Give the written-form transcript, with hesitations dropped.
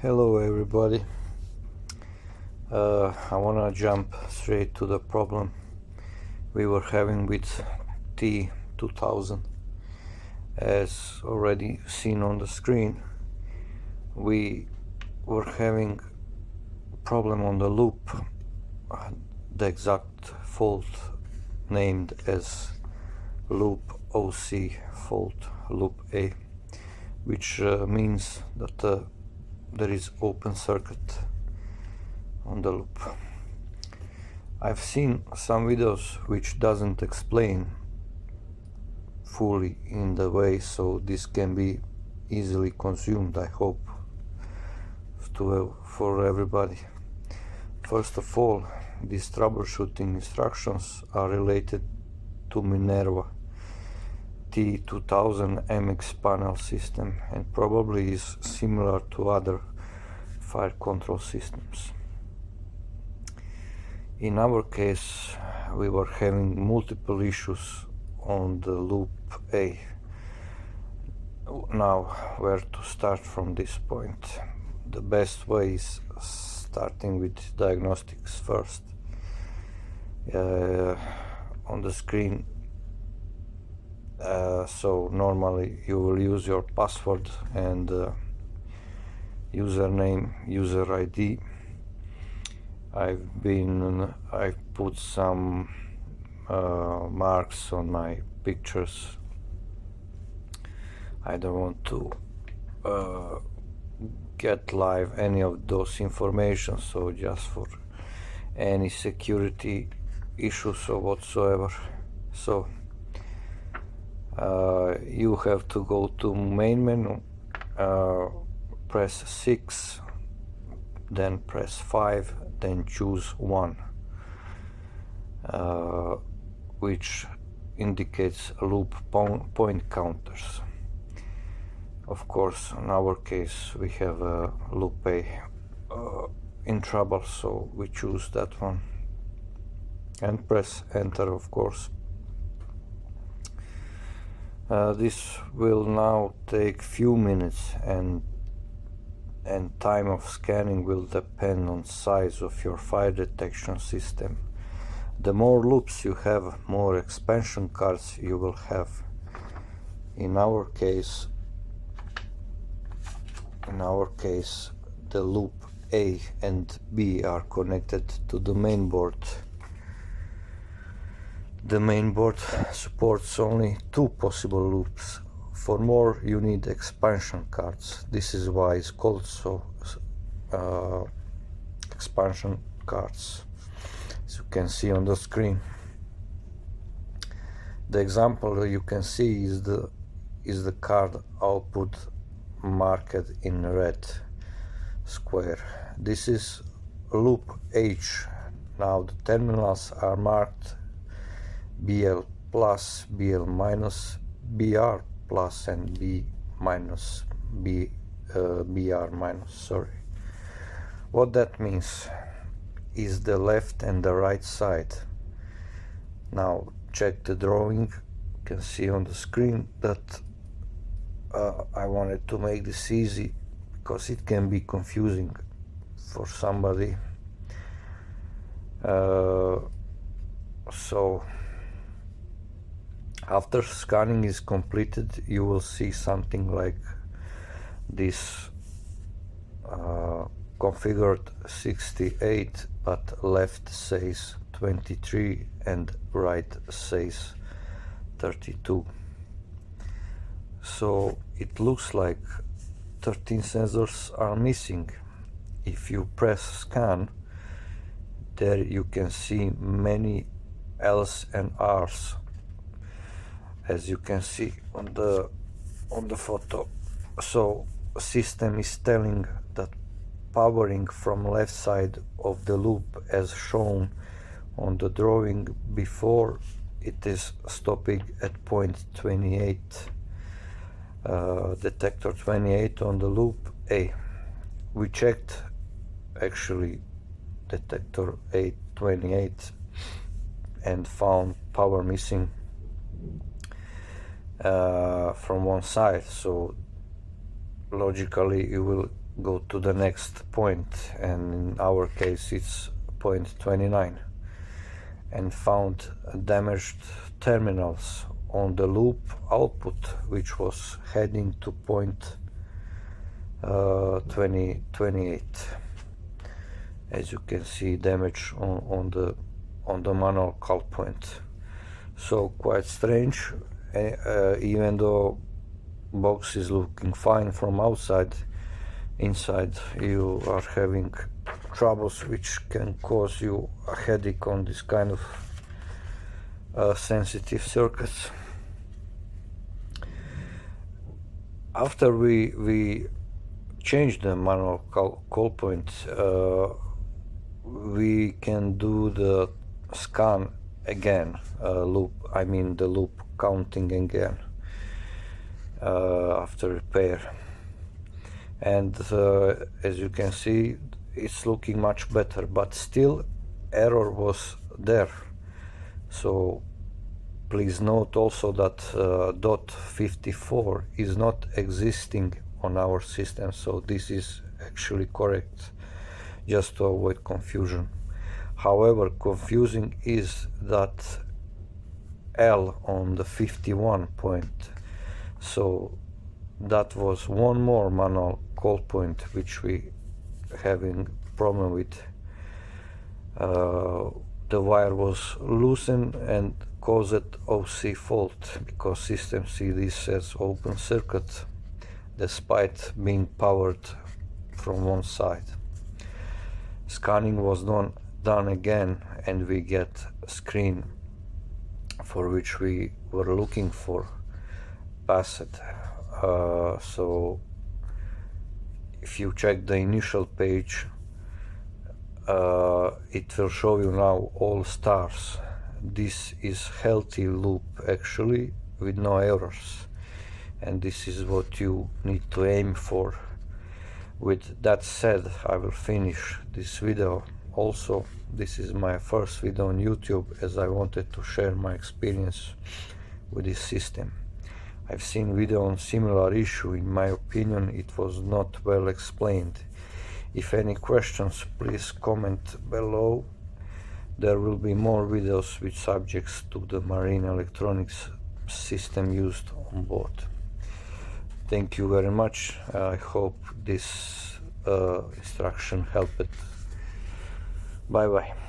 Hello everybody. I wanna jump straight to the problem we were having with T2000. As already seen on the screen, we were having a problem on the loop, the exact fault named as loop OC fault loop A, which means that there is open circuit on the loop. I've seen some videos which doesn't explain fully in the way, so this can be easily consumed, I hope, for everybody. First of all, these troubleshooting instructions are related to Minerva T2000 MX panel system and probably is similar to other fire control systems. In our case, we were having multiple issues on the loop A. Now, where to start from this point? The best way is starting with diagnostics first. On the screen, so normally you will use your password and username, user ID. I've put some marks on my pictures. I don't want to get live any of those information, so just for any security issues or whatsoever. So you have to go to main menu, press 6, then press 5, then choose 1, which indicates loop point counters. Of course, in our case we have a loop A in trouble, so we choose that one and press enter, of course. This will now take few minutes, and time of scanning will depend on size of your fire detection system. The more loops you have, more expansion cards you will have. In our case, the loop A and B are connected to the main board. The main board supports only 2 possible loops. For more, you need expansion cards. This is why it's called so expansion cards, as you can see on the screen. The example you can see is the card output marked in red square. This is loop H. Now the terminals are marked BL plus, BL minus, BR plus and B minus, BR minus, sorry. What that means is the left and the right side. Now check the drawing. You can see on the screen that I wanted to make this easy because it can be confusing for somebody. So after scanning is completed, you will see something like this, configured 68, but left says 23 and right says 32. So it looks like 13 sensors are missing. If you press scan, there you can see many L's and R's, as you can see on the photo. So system is telling that powering from left side of the loop as shown on the drawing before, it is stopping at point 28, detector 28 on the loop A. We checked actually detector A28 and found power missing from one side, so logically you will go to the next point, and in our case it's point 29, and found damaged terminals on the loop output, which was heading to point 2028. As you can see, damage on the manual call point. So quite strange. Even though box is looking fine from outside, inside you are having troubles which can cause you a headache on this kind of sensitive circuits. After we changed the manual call point, we can do the scan again, loop, I mean the loop counting again after repair. And as you can see, it's looking much better, but still error was there. So please note also that .54 is not existing on our system, so this is actually correct, just to avoid confusion. However, confusing is that L on the 51 point, so that was one more manual call point which we having problem with. The wire was loosened and caused OC fault, because system see this as open circuit despite being powered from one side. Scanning was done again, and we get a screen for which we were looking for passed. So if you check the initial page, it will show you now all stars. This is healthy loop actually, with no errors, and this is what you need to aim for. With that said, I will finish this video. Also, this is my first video on YouTube, as I wanted to share my experience with this system. I've seen video on similar issue. In my opinion, it was not well explained. If any questions, please comment below. There will be more videos with subjects to the marine electronics system used on board. Thank you very much. I hope this instruction helped. Bye bye.